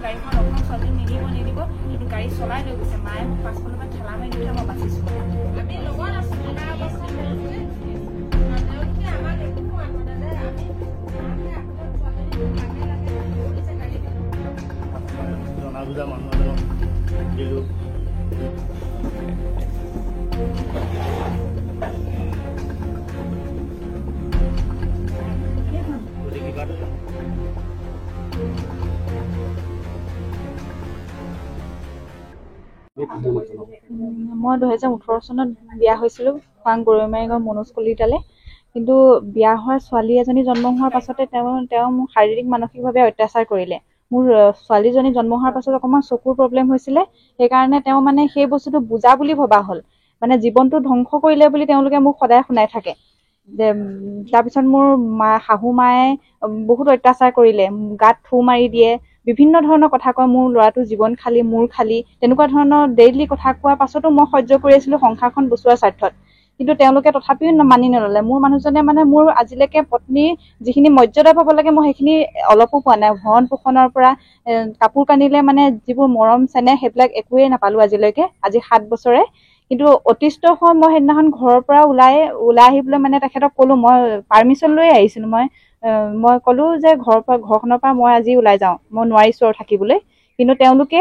গাড়ীখন অকণমান ছোৱালী নিদিব কিন্তু গাড়ী চলাই লৈ গৈছে। মায়ে মোক পাছফালৰ পৰা ঠেলা মাৰি দিওঁতে মই বাচিছোঁ। আমি লগত আছোঁ জনা বুজা মানুহ এজনক দিলোঁ। মই 2018 চনত বিয়া হৈছিলোঁ খোৱাং গৰৈমাৰী গাঁও মনোজ কলিতালে। কিন্তু বিয়া হোৱা ছোৱালী এজনী জন্ম হোৱাৰ পাছতে তেওঁ মোক শাৰীৰিক মানসিকভাৱে অত্যাচাৰ কৰিলে। মোৰ ছোৱালীজনী জন্ম হোৱাৰ পাছত অকণমান চকুৰ প্ৰব্লেম হৈছিলে, সেইকাৰণে তেওঁ মানে সেই বস্তুটো বুজা বুলি ভবা হ'ল, মানে জীৱনটো ধ্বংস কৰিলে বুলি তেওঁলোকে মোক সদায় শুনাই থাকে। তাৰপিছত মোৰ শাহু মায়ে বহুত অত্যাচাৰ কৰিলে, গাত থু মাৰি দিয়ে, বিভিন্ন ধৰণৰ কথা কয়, মোৰ ল'ৰাটোৰ জীৱন খালী, মোৰ খালী, তেনেকুৱা ধৰণৰ ডেইলি কথা কোৱাৰ পাছতো মই সহ্য কৰি আছিলোঁ সংসাৰখন বচোৱাৰ স্বাৰ্থত। কিন্তু তেওঁলোকে তথাপিও মানি নললে। মোৰ মানুহজনে মানে মোৰ আজিলৈকে পত্নীৰ যিখিনি মৰ্যাদা পাব লাগে মই সেইখিনি অলপো পোৱা নাই। ভৰণ পোষণৰ পৰা কাপোৰ কানিলে মানে যিবোৰ মৰম চেনেহ সেইবিলাক একোৱেই নাপালো আজিলৈকে, আজি 7 বছৰে। কিন্তু অতিষ্ঠ হৈ মই সেইদিনাখন ঘৰৰ পৰা ওলাই আহি পেলাই মানে তেখেতক ক'লো, মই পাৰ্মিশ্যন লৈ আহিছিলোঁ। মই ক'লো যে ঘৰখনৰ পৰা মই আজি ওলাই যাওঁ, মই নোৱাৰিছোঁ আৰু থাকিবলৈ। কিন্তু তেওঁলোকে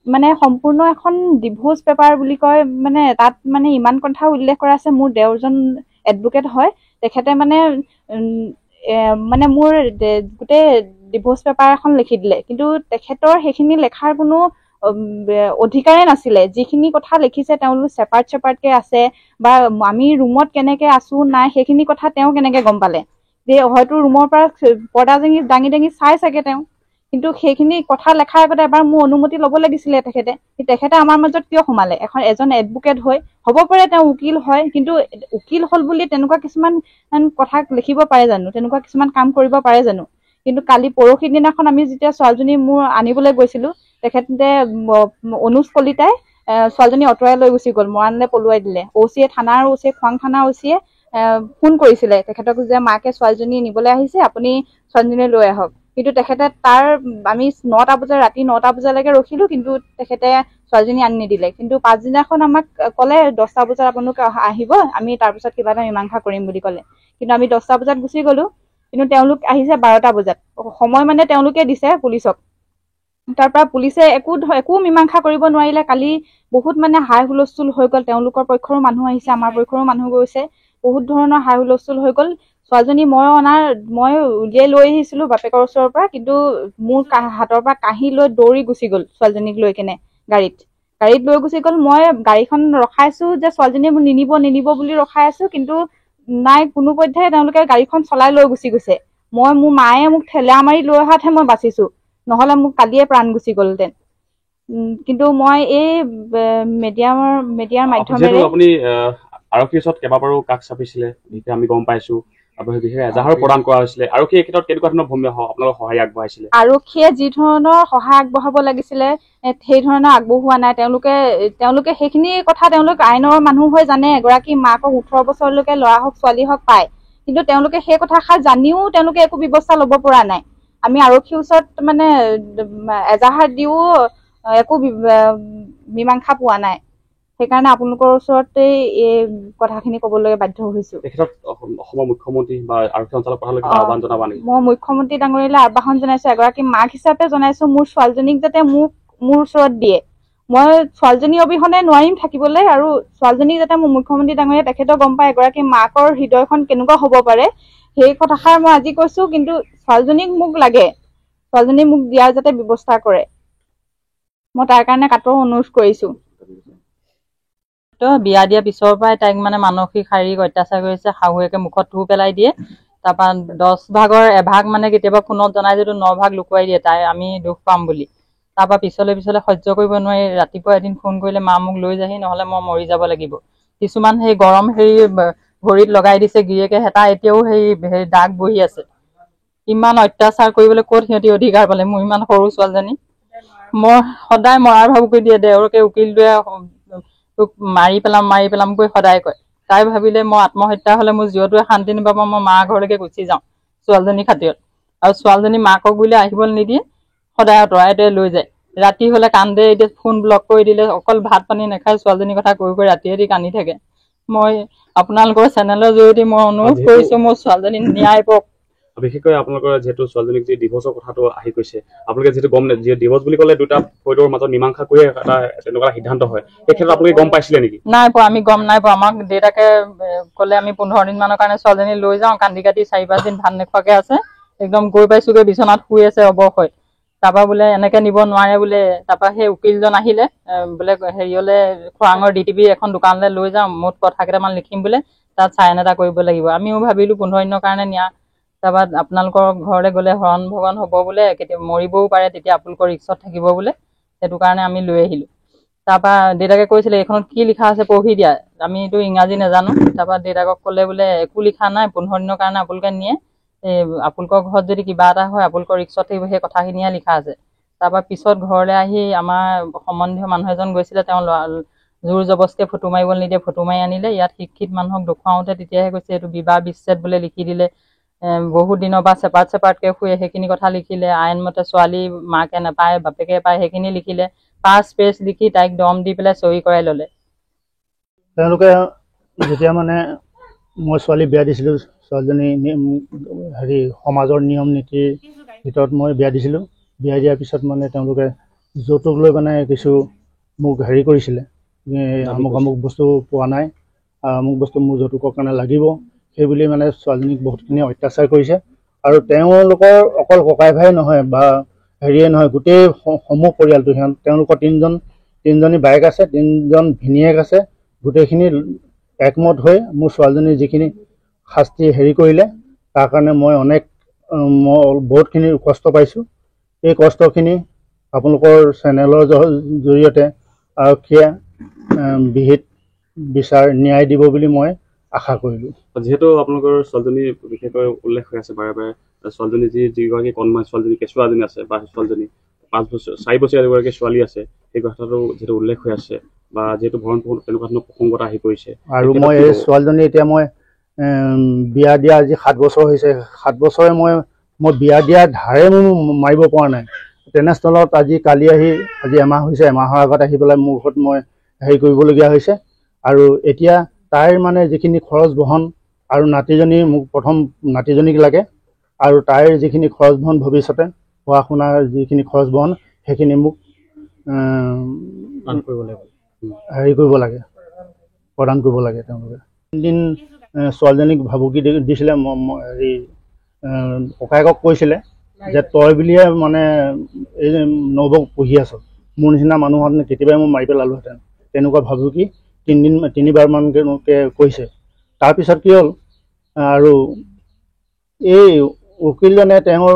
মানে সম্পূৰ্ণ এখন ডিভোৰ্চ পেপাৰ বুলি কয়, মানে তাত মানে ইমান কথা উল্লেখ কৰা আছে। মোৰ দেওৰজন এডভোকেট হয়, তেখেতে মানে মোৰ গোটেই ডিভোৰ্চ পেপাৰ এখন লিখি দিলে। কিন্তু তেখেতৰ সেইখিনি লেখাৰ কোনো অধিকাৰে নাছিলে। যিখিনি কথা লিখিছে তেওঁলোক চেপাৰ্টকে আছে, বা আমি ৰুমত কেনেকে আছো নাই সেইখিনি কথা তেওঁ কেনেকে গম পালে, যে হয়তো ৰুমৰ পৰা পৰ্দা দাঙি চাই চাগে তেওঁ। কিন্তু সেইখিনি কথা লেখাৰ আগতে এবাৰ মোৰ অনুমতি ল'ব লাগিছিলে তেখেতে আমাৰ মাজত কিয় সোমালে? এজন এডভোকেট হৈ, হ'ব পাৰে তেওঁ উকিল হয়, কিন্তু উকিল হ'ল বুলি তেনেকুৱা কিছুমান কথা লিখিব পাৰে জানো? তেনেকুৱা কিছুমান কাম কৰিব পাৰে জানো? কিন্তু পৰহি দিনাখন আমি যেতিয়া ছোৱালীজনী মোৰ আনিবলৈ গৈছিলো, তেখেতে অনুজ কলিতাই ছোৱালীজনী অঁতৰাই লৈ গুচি গ'ল, মৰাণলৈ পলুৱাই দিলে। খোৱাং থানাৰ ওচিয়ে ফোন কৰিছিলে তেখেতক যে মাকে ছোৱালীজনী নিবলৈ আহিছে, আপুনি ছোৱালীজনী লৈ আহক। কিন্তু তেখেতে আমি ৰাতি 9টা বজালৈকে ৰখিলো, কিন্তু তেখেতে ছোৱালীজনী আনি নিদিলে। কিন্তু পাছদিনাখন আমাক ক'লে 10টা বজাত আপোনালোকে আহিব, আমি তাৰপিছত কিবা এটা মীমাংসা কৰিম বুলি ক'লে। কিন্তু আমি 10টা বজাত গুচি গলো, কিন্তু তেওঁলোক আহিছে 12টা বজাত। সময় মানে তেওঁলোকে দিছে পুলিচক। তাৰ পৰা পুলিচে একো মীমাংসা কৰিব নোৱাৰিলে। কালি বহুত মানে হাই হুলস্থুল হৈ গ'ল, তেওঁলোকৰ পক্ষৰো মানুহ আহিছে, আমাৰ পক্ষৰো মানুহ গৈছে, বহুত ধৰণৰ হাই হুলস্থুল হৈ গ'ল। ছোৱালীজনী মই উলিয়াই লৈ আহিছিলো বাপেকৰ ওচৰৰ পৰা, কিন্তু মোৰ হাতৰ পৰা কাঢ়ি লৈ দৌৰি গুচি গ'ল ছোৱালীজনীক লৈ কেনে গাড়ীত লৈ গুচি গ'ল। মই গাড়ীখন ৰখাইছো যে ছোৱালীজনীয়ে মোক নিনিব বুলি ৰখাই আছো, কিন্তু নাই, কোনো পধ্যে তেওঁলোকে গাড়ীখন চলাই লৈ গুচি গৈছে। মোৰ মায়ে মোক ঠেলা মাৰি লৈ অহাতহে মই বাচিছো, নহলে মোক কালিয়ে প্ৰাণ গুচি গ'লহেঁতেন। কিন্তু মই এই মিডিয়াৰ মাধ্যমেৰে আপুনি আৰক্ষীৰ ওচৰত কেইবাবাৰো কাষ চাপিছিলে, আমি গম পাইছো, বিশেষ এজাহাৰ প্ৰদান কৰা হৈছিলে। আৰক্ষীয়ে এই ক্ষেত্ৰত কেনেকুৱা ধৰণৰ ভূমিকা আপোনালোকক সহায় আগবঢ়াইছিলে? আৰক্ষীয়ে যি ধৰণৰ সহায় আগবঢ়াব লাগিছিলে সেই ধৰণৰ আগবঢ়োৱা নাই। তেওঁলোকে সেইখিনি কথা তেওঁলোক আইনৰ মানুহ হৈ জানে, এগৰাকী মাকক 18 বছৰলৈকে ল'ৰা হওক ছোৱালী হওক পায়, কিন্তু তেওঁলোকে সেই কথাষাৰ জানিও তেওঁলোকে একো ব্যৱস্থা ল'ব পৰা নাই। আমি আৰক্ষীৰ ওচৰত মানে এজাহাৰ দিও একো মীমাংসা পোৱা নাই। সেইকাৰণে আপোনালোকৰ ওচৰতে এই কথাখিনি ক'বলৈ বাধ্য হৈছো। অসমৰ মুখ্যমন্ত্ৰী বা আৰক্ষী সঞ্চালক আহ্বান জনাবা নেকি? মই মুখ্যমন্ত্ৰী ডাঙৰীয়ালৈ আহ্বান জনাইছো, এগৰাকী মাক হিচাপে জনাইছো, মোৰ ছোৱালীজনীক যাতে মোৰ ওচৰত দিয়ে। মই ছোৱালীজনী অবিহনে নোৱাৰিম থাকিবলৈ, আৰু ছোৱালীজনীক যাতে মোৰ মুখ্যমন্ত্ৰী ডাঙৰীয়া তেখেতেও গম পায় এগৰাকী মাকৰ হৃদয়খন কেনেকুৱা হ'ব পাৰে, সেই কথাষাৰ মই আজি কৈছো। কিন্তু ছোৱালীজনীক মোক লাগে, ছোৱালীজনী মোক দিয়াৰ যাতে ব্যৱস্থা কৰে, মই তাৰ কাৰণে কাতৰ অনুৰোধ কৰিছো। বিয়া দিয়া পিছৰ পৰাই তাইক মানে মানসিক শাৰীৰিক অত্যাচাৰ কৰিছে। শাহুৱেকে মুখত থু পেলাই দিয়ে, তাৰপৰা 10 ভাগৰ এভাগ মানে কেতিয়াবা ফোনত জনাই যদিও 9 ভাগ লুকুৱাই দিয়ে, তাই আমি দুখ পাম বুলি। তাৰপৰা পিছলে সহ্য কৰিব নোৱাৰি ৰাতিপুৱা এদিন ফোন কৰিলে, মা মোক লৈ যাহি, নহলে মই মৰি যাব লাগিব। কিছুমান সেই গৰম ভৰিত লগাই দিছে গিৰিয়েকে, হেতা এতিয়াও সেই দাগ বহি আছে। ইমান অত্যাচাৰ কৰিবলৈ ক'ত সিহঁতি অধিকাৰ পালে? মোৰ ইমান সৰু ছোৱালীজনী, মই সদায় মৰাৰ ভাব কৰি দিয়ে। দেওৰকে উকিলটোৱে তোক মাৰি পেলাম কৈ সদায় কয়। তাই ভাবিলে মই আত্মহত্যা হলে মোৰ জীৱটোৱে শান্তি নাপাব, মই মাৰ ঘৰলৈকে গুচি যাওঁ ছোৱালীজনীৰ খাতিৰত। আৰু ছোৱালীজনী মাকক বুলিলে আহিবলৈ নিদিয়ে, সদায় আঁতৰাই লৈ যায়। ৰাতি হলে কান্দে, এতিয়া ফোন ব্লক কৰি দিলে, অকল ভাত পানী নাখায় ছোৱালীজনীৰ কথা কৈ কৈ ৰাতিয়েদি কান্দি থাকে। মই আপোনালোকৰ চেনেলৰ জৰিয়তে মই অনুৰোধ কৰিছো মোৰ ছোৱালীজনী ন্যায় পাওক। বিশেষকৈ আপোনালোকৰ যিহেতু ছোৱালীজনীক যি ডিভোৰ্চৰ কথাটো আহি গৈছে, আপোনালোকে যিহেতু গম ডিভোৰ্চ বুলি ক'লে দুটা পৰিয়ালৰ মাজত মীমাংসা কৰি এটা তেনেকুৱা সিদ্ধান্ত হয়, এই ক্ষেত্ৰত আপোনালোকে গম পাইছিলে নেকি? নাই পোৱা, আমি গম নাই পোৱা। আমাক দেউতাকে ক'লে আমি 15 দিন মানৰ কাৰণে ছোৱালীজনী লৈ যাওঁ, কান্দি কাটি 4-5 দিন ভাত নোখোৱাকে আছে, একদম গৈ পাইছোগৈ বিচনাত শুই আছে অৱসয়। তাৰপৰা বোলে এনেকে নিব নোৱাৰে বোলে। তাৰপৰা সেই উকিলজন আহিলে, বোলে হেৰিয়লে খৰাঙৰ DTV এখন দোকানলৈ লৈ যাওঁ, মুঠ কথা কেইটামান লিখিম বোলে, তাত চাইন এটা কৰিব লাগিব। আমিও ভাবিলো 15 দিনৰ কাৰণে নিয়া। তাৰপৰা আপোনালোকৰ ঘৰলৈ গ'লে হৰণ ভগন হ'ব বোলে, কেতিয়া মৰিবও পাৰে, তেতিয়া আপোনালোকৰ ৰিক্সত থাকিব বোলে, সেইটো কাৰণে আমি লৈ আহিলো। তাৰপৰা দেউতাকে কৈছিলে এইখনত কি লিখা আছে পঢ়ি দিয়া, আমিতো ইংৰাজী নাজানো। তাৰপৰা দেউতাকক ক'লে বোলে একো লিখা নাই, 15 দিনৰ কাৰণে আপোনালোকে নিয়ে, আপোনালোকৰ ঘৰত যদি কিবা এটা হয় আপোনালোকৰ ৰিক্সত থাকিব, সেই কথাখিনিহে লিখা আছে। তাৰপৰা পিছত ঘৰলৈ আহি আমাৰ সম্বন্ধীয় মানুহ এজন গৈছিলে, তেওঁ জোৰ জবস্তিকে ফটো মাৰিব নিদিয়ে, ফটো মাৰি আনিলে। ইয়াত শিক্ষিত মানুহক দেখুৱাওঁতে তেতিয়াহে কৈছে এইটো বিবাহ বিচ্ছেদ বোলে লিখি দিলে। বহুত দিনৰ পৰা চেপাৰেটকে শুয়ে, সেইখিনি কথা লিখিলে। আইনমতে ছোৱালী মাকে নাপায়, বাপেকে পায়, সেইখিনি লিখিলে। 5 পেজ লিখি তাইক দম দি পেলাই চহী কৰাই ল'লে। তেওঁলোকে যেতিয়া মানে মই ছোৱালী বিয়া দিছিলোঁ, ছোৱালীজনী হেৰি সমাজৰ নিয়ম নীতিৰ ভিতৰত মই বিয়া দিছিলোঁ। বিয়া দিয়াৰ পিছত মানে তেওঁলোকে যৌতুক লৈ মানে কিছু মোক হেৰি কৰিছিলে, আমুক বস্তু পোৱা নাই, আমুক বস্তু মোৰ যৌতুকৰ কাৰণে লাগিব, সেইবুলি মানে ছোৱালীজনীক বহুতখিনি অত্যাচাৰ কৰিছে। আৰু তেওঁলোকৰ অকল ককাই ভাই নহয় বা হেৰিয়ে নহয়, গোটেই সমূহ পৰিয়ালটো, তেওঁলোকৰ তিনিজনী বায়েক আছে, 3জন ভিনীয়েক আছে, গোটেইখিনি একমত হৈ মোৰ ছোৱালীজনীৰ যিখিনি শাস্তি হেৰি কৰিলে, তাৰ কাৰণে মই বহুতখিনি কষ্ট পাইছোঁ। এই কষ্টখিনি আপোনালোকৰ চেনেলৰ জৰিয়তে আৰক্ষীয়ে বিহিত বিচাৰ ন্যায় দিব বুলি মই আশা কৰিলোঁ। যিহেতু আপোনালোকৰ ছোৱালীজনী বিশেষকৈ উল্লেখ হৈ আছে বাৰে বাৰে, ছোৱালীজনী যিগৰাকী কণমাই ছোৱালীজনী, কেঁচুৱা এজনী আছে, বা ছোৱালীজনী 4 বছৰীয়া এগৰাকী ছোৱালী আছে, সেই কথাটো যিহেতু উল্লেখ হৈ আছে, বা যিহেতু ভৰণ পোহণ তেনেকুৱা ধৰণৰ প্ৰসংগতা আহি পৰিছে, আৰু মই এই ছোৱালীজনী এতিয়া মই বিয়া দিয়া আজি 7 বছৰ হৈছে। 7 বছৰে মই বিয়া দিয়া ধাৰে মোৰ মাৰিব পৰা নাই। তেনেস্থলত কালি আজি এমাহ হৈছে, এমাহৰ আগত আহি পেলাই মোৰ ঘৰত মই হেৰি কৰিবলগীয়া হৈছে। আৰু এতিয়া তাইৰ মানে যিখিনি খৰচ বহন, আৰু নাতিজনী, মোক প্ৰথম নাতিজনীক লাগে, আৰু তাইৰ যিখিনি খৰচ বহন ভৱিষ্যতে পঢ়া শুনাৰ যিখিনি খৰচ বহন, সেইখিনি মোক হেৰি কৰিব লাগে, প্ৰদান কৰিব লাগে তেওঁলোকে। 3 দিন ছোৱালীজনীক ভাবুকি দিছিলে, হেৰি ককায়েকক কৈছিলে যে তই বুলিয়ে মানে এই নবৌক পুহি আছ, মোৰ নিচিনা মানুহত কেতিয়াবাই মই মাৰি পেলালোহেঁতেন, তেনেকুৱা ভাবুকি 3বাৰমানকে কৈছে। তাৰপিছত কি হ'ল, আৰু এই উকিলজনে তেওঁৰ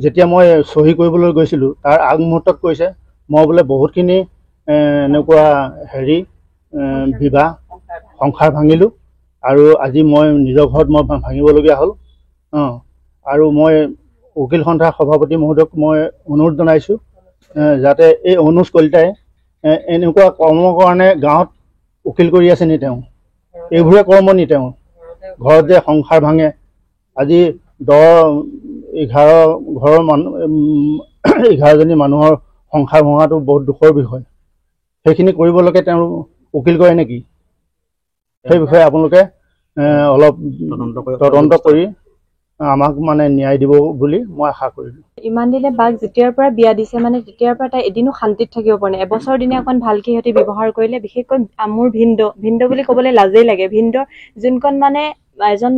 যেতিয়া মই চহী কৰিবলৈ গৈছিলোঁ, তাৰ আগমুহূৰ্তত কৈছে মই বোলে বহুতখিনি এনেকুৱা হেৰি বিবাহ সংসাৰ ভাঙিলোঁ, আৰু আজি মই নিজৰ ঘৰত মই ভাঙিবলগীয়া হ'ল। আৰু মই উকিল সন্থাৰ সভাপতি মহোদয়ক মই অনুৰোধ জনাইছোঁ যাতে এই অনুজ কলিতাই এনেকুৱা কৰ্মৰ কাৰণে গাঁৱত উকিল কৰি আছে নি, তেওঁ এইবোৰে কৰ্ম নি, তেওঁ ঘৰত যে সংসাৰ ভাঙে, আজি 10-11 ঘৰৰ মানুহ 11জনী মানুহৰ সংসাৰ ভঙাটো বহুত দুখৰ বিষয়। সেইখিনি কৰিবলৈকে তেওঁ উকিল কৰে নেকি? সেই বিষয়ে আপোনালোকে অলপ তদন্ত কৰি আমাক মানে ন্যায় দিব বুলি মই আশা কৰিলোঁ। ইমান দিনে বাক যেতিয়াৰ পৰা বিয়া দিছে, মানে তেতিয়াৰ পৰা তাই এদিনো শান্তিত থাকিব পৰা নাই। এবছৰ দিনে অকণ ভালকে সিহঁতি ব্যৱহাৰ কৰিলে, বিশেষকৈ মোৰ ভিন্দ বুলি ক'বলৈ লাজেই লাগে। ভিন্দৰ যোনখন মানে এজন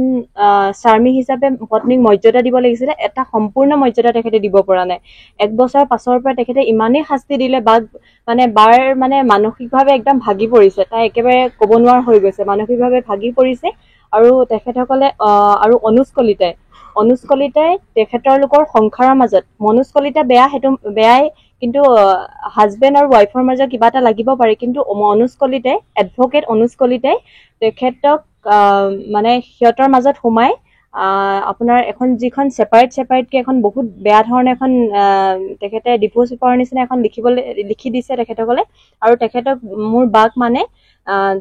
স্বামী হিচাপে পত্নীক মৰ্যাদা দিব লাগিছিলে, এটা সম্পূৰ্ণ মৰ্যাদা তেখেতে দিব পৰা নাই। 1 বছৰ পাছৰ পৰা তেখেতে ইমানেই শাস্তি দিলে, বাক মানে বাৰ মানে মানসিকভাৱে একদম ভাগি পৰিছে। তাই একেবাৰে ক'ব নোৱাৰা হৈ গৈছে, মানসিকভাৱে ভাগি পৰিছে। আৰু তেখেতসকলে আৰু অনুজ কলিতাই তেখেতৰ লোকৰ সংসাৰৰ মাজত, মনোজ কলিতা বেয়া, সেইটো বেয়াই, কিন্তু হাজবেণ্ড আৰু ৱাইফৰ মাজত কিবা এটা লাগিব পাৰে, কিন্তু অনুজ কলিতাই, এডভকেট অনুজ কলিতাই তেখেতক মানে সিহঁতৰ মাজত সোমাই আপোনাৰ এখন যিখন ছেপাৰেটকে এখন বহুত বেয়া ধৰণে এখন তেখেতে ডিভোৰ্চ পেপাৰৰ নিচিনা এখন লিখি দিছে তেখেতসকলে। আৰু তেখেতক মোৰ বাক মানে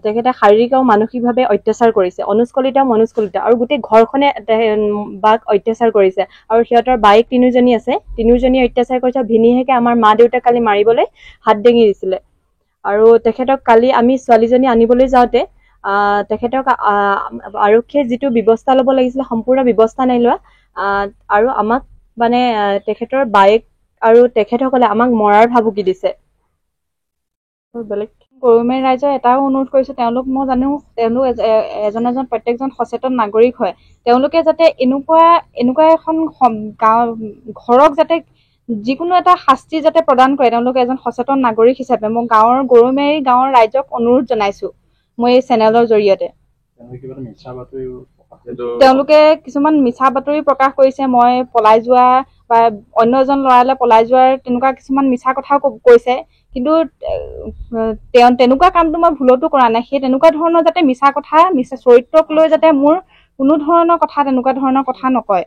তেখেতে শাৰীৰিক আৰু মানসিকভাৱে অত্যাচাৰ কৰিছে, অনুস্কলিত আৰু গোটেই ঘৰখনে বাক অত্যাচাৰ কৰিছে। আৰু সিহঁতৰ বাইক তিনিজনী আছে, তিনিওজনী অত্যাচাৰ কৰিছে। ভিনীহেকে আমাৰ মা দেউতাক কালি মাৰিবলৈ হাত দাঙি দিছিলে। আৰু তেখেতক কালি আমি ছোৱালীজনী আনিবলৈ যাওঁতে তেখেতক আৰক্ষীয়ে যিটো ব্যৱস্থা ল'ব লাগিছিলে সম্পূৰ্ণ ব্যৱস্থা নাই লোৱা। আৰু আমাক মানে তেখেতৰ বায়েক আৰু তেখেতসকলে আমাক মৰাৰ ভাবুকি দিছে। বেলেগ গৰৈমাৰী ৰাইজৰ এটাও অনুৰোধ কৰিছোঁ, তেওঁলোক মই জানো তেওঁলোক এজন প্ৰত্যেকজন সচেতন নাগৰিক হয়। তেওঁলোকে যাতে এনেকুৱা এখন ঘৰক যাতে যিকোনো এটা শাস্তি যাতে প্ৰদান কৰে, তেওঁলোকে এজন সচেতন নাগৰিক হিচাপে মই গৰৈমাৰী গাঁৱৰ ৰাইজক অনুৰোধ জনাইছোঁ মই এই চেনেলৰ জৰিয়তে। তেওঁলোকে কিছুমান মিছা বাতৰি প্ৰকাশ কৰিছে, মই পলাই যোৱা বা অন্য এজন ল'ৰালৈ পলাই যোৱাৰ তেনেকুৱা কিছুমান মিছা কথাও কৈছে। কিন্তু তেনেকুৱা কামটো মই ভুলতো কৰা নাই। সেই তেনেকুৱা ধৰণৰ যাতে মিছা চৰিত্ৰক লৈ যাতে মোৰ কোনো ধৰণৰ কথা তেনেকুৱা ধৰণৰ কথা নকয়।